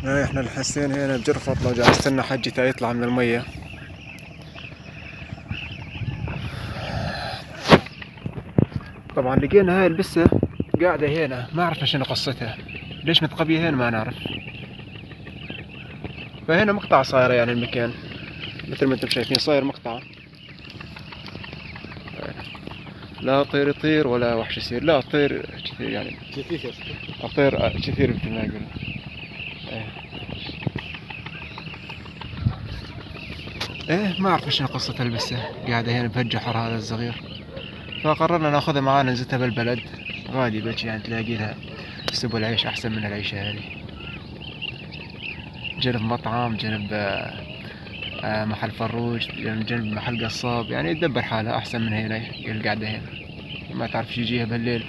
احنا الحسين هنا بجرفط، لو جاي استنى حجته يطلع من المية. طبعا لقينا هاي البسة قاعدة هنا، ما اعرف شنو قصتها، ليش متقبية هنا ما نعرف. فهنا مقطع صايرة يعني المكان، مثل ما انتم شايفين صاير مقطع. لا طير يطير ولا وحش يصير، لا طير كثير يعني، اطير كثير مثل ما يقولون. ايه ما اعرف شنو قصة البسة قاعدة هنا بهالجحر هذا الصغير، فقررنا ناخذها معانا نزتها بالبلد. غادي بيجي يعني تلاقي لها سبل العيش احسن من العيشة هذه، جنب مطعم، جنب محل فروج، جنب محل قصاب، يعني تدبر حالها احسن من هنا القعدة هنا، ما تعرف شو يجيها بالليل.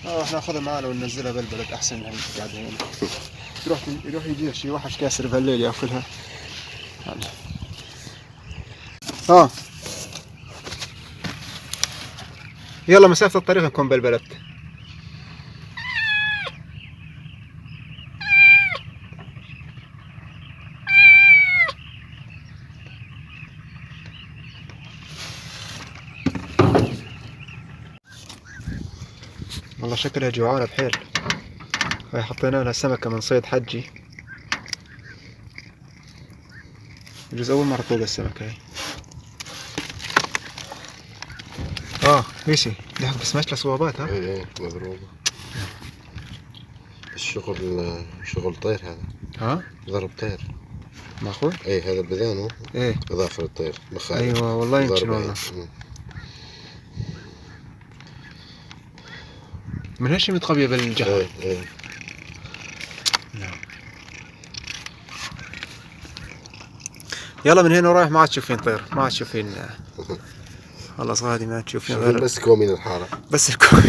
راح ناخذها معنا وننزلها بالبلد احسن من القعدة هنا. يروح يجيها شي وحش كاسر بالليل ياكلها. ها يلا مسافة الطريق نكون بالبلد. والله شكلها جوعانة بحيل. هاي حطينا لها سمكة من صيد حجي، يجوز أول مرة تلقى السمكة هاي. ماشي لحق بس ماشي صوابات. ها ايه مضروبة. شغل طير هذا. ها ضرب طير معقول. ايه، هذا بذانه ايه اضافة للطير مخالب. ايوه والله يمكن والله. من هالشي متقبية بالجحر. ايه. نعم. يلا من هنا ورايح ما عاد تشوفين طير، ما عاد تشوفين. خلاص غادي ما تشوفين غير بس كومين الحارة بس الكون.